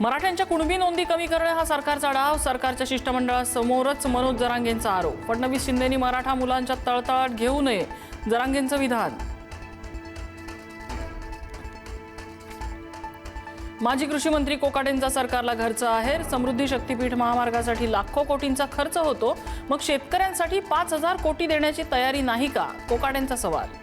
मराठ्यांच्या कुणबी नोंदी कमी करणे हा सरकारचा डाव, सरकारच्या शिष्टमंडळासमोरच मनोज जरांगेंचा आरोप। फडणवीस शिंदेंनी मराठा मुलांच्या तळतळाट घेऊ नये, जरांगेंचं विधान। माजी कृषी मंत्री कोकाटेंचा सरकारला घरचा आहेर, समृद्धी शक्तीपीठ महामार्गासाठी लाखो कोटींचा खर्च होतो, मग शेतकऱ्यांसाठी 5000 कोटी देण्याची तयारी नाही का, कोकाटेंचा सवाल।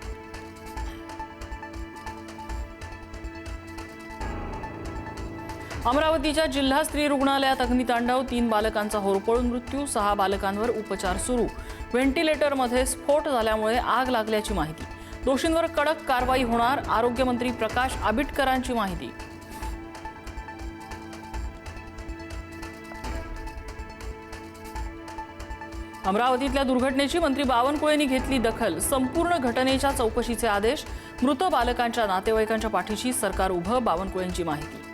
अमरावतीच्या जिल्हा स्त्री रुग्णालयात अग्नितांडव, 3 बालकांचा होरपळून मृत्यू, 6 बालकांवर उपचार सुरू। व्हेंटिलेटरमध्ये स्फोट झाल्यामुळे आग लागल्याची माहिती, दोषींवर कडक कारवाई होणार, आरोग्यमंत्री प्रकाश आबिटकरांची माहिती। अमरावतीतल्या दुर्घटनेची मंत्री बावनकुळेंनी घेतली दखल, संपूर्ण घटनेच्या चौकशीचे आदेश, मृत बालकांच्या नातेवाईकांच्या पाठीशी सरकार उभं, बावनकुळेंची माहिती।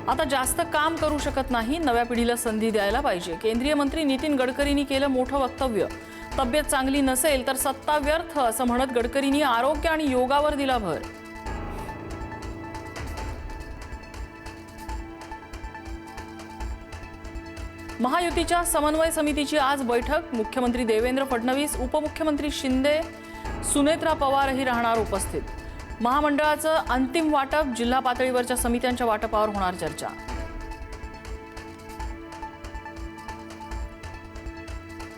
आता जास्त काम करू शकत नाही, नव्या पिढीला संधी द्यायला पाहिजे, केंद्रीय मंत्री नितीन गडकरींनी केलं मोठं वक्तव्य। तब्येत चांगली नसेल तर सत्ता व्यर्थ, असं म्हणत गडकरींनी आरोग्य आणि योगावर दिला भर। महायुतीच्या समन्वय समितीची आज बैठक, मुख्यमंत्री देवेंद्र फडणवीस, उपमुख्यमंत्री शिंदे, सुनेत्रा पवारही राहणार उपस्थित। महामंडळाचं अंतिम वाटप, जिल्हा पातळीवरच्या समित्यांच्या वाटपावर होणार चर्चा।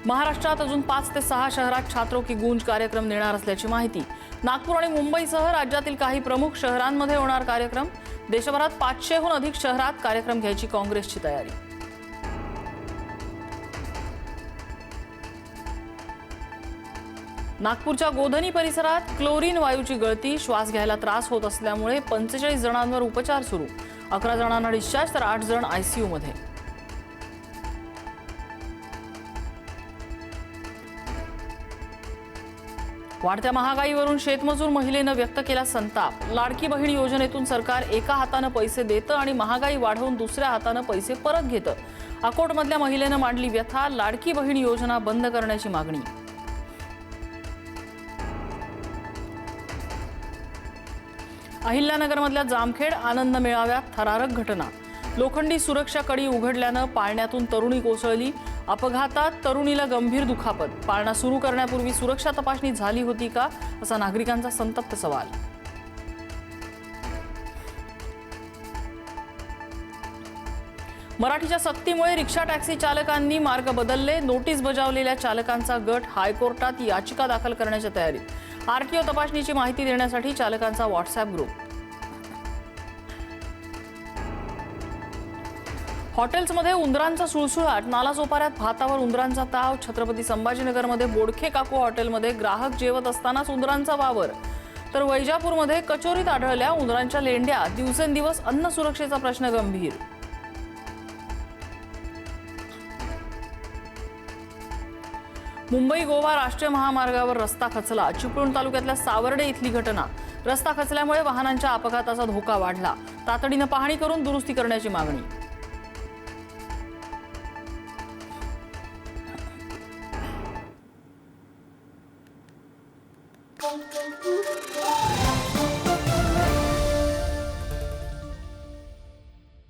महाराष्ट्रात अजून 5 ते 6 शहरात छात्रों की गूंज कार्यक्रम नेणार असल्याची माहिती। नागपूर आणि मुंबईसह राज्यातील काही प्रमुख शहरांमध्ये होणार कार्यक्रम, देशभरात 500हून अधिक शहरात कार्यक्रम घ्यायची काँग्रेसची तयारी। नागपूरच्या गोधनी परिसरात क्लोरीन वायूची गळती, श्वास घ्यायला त्रास होत असल्यामुळे 45 जणांवर उपचार सुरू, 11 जणांना डिस्चार्ज तर 8 जण आयसीयू मध्ये। वाढत्या महागाईवरून शेतमजूर महिलेनं व्यक्त केला संताप, लाडकी बहीण योजनेतून सरकार एका हातानं पैसे देतं आणि महागाई वाढवून दुसऱ्या हातानं पैसे परत घेतं। अकोटमधल्या महिलेनं मांडली व्यथा, लाडकी बहीण योजना बंद करण्याची मागणी। अहिल्यानगरमधल्या जामखेड आनंद मेळाव्यात थरारक घटना, लोखंडी सुरक्षा कडी उघडल्यानं पाळण्यातून तरुणी कोसळली, अपघातात तरुणीला गंभीर दुखापत, पाळणा सुरू करण्यापूर्वी सुरक्षा तपासणी झाली होती का, असा नागरिकांचा संतप्त सवाल। मराठीच्या सक्तीमुळे रिक्षा टॅक्सी चालकांनी मार्ग बदलले, नोटीस बजावलेल्या चालकांचा गट हायकोर्टात याचिका दाखल करण्याच्या तयारीत। आरटीओ तपासणीची माहिती देण्यासाठी चालकांचा व्हॉट्सअॅप ग्रुप। हॉटेल्समध्ये उंदरांचा सुळसुळाट, नालासोपाऱ्यात भातावर उंदरांचा ताव, छत्रपती संभाजीनगरमध्ये बोडखे काकू हॉटेलमध्ये ग्राहक जेवत असतानाच उंदरांचा वावर, तर वैजापूरमध्ये कचोरीत आढळल्या उंदरांच्या लेंड्या, दिवसेंदिवस अन्न सुरक्षेचा प्रश्न गंभीर। मुंबई गोवा राष्ट्रीय महामार्गावर रस्ता खचला, चिपळूण तालुक्यातल्या सावर्डे इथली घटना, रस्ता खचल्यामुळे वाहनांच्या अपघाताचा धोका वाढला, तातडीनं पाहणी करून दुरुस्ती करण्याची मागणी।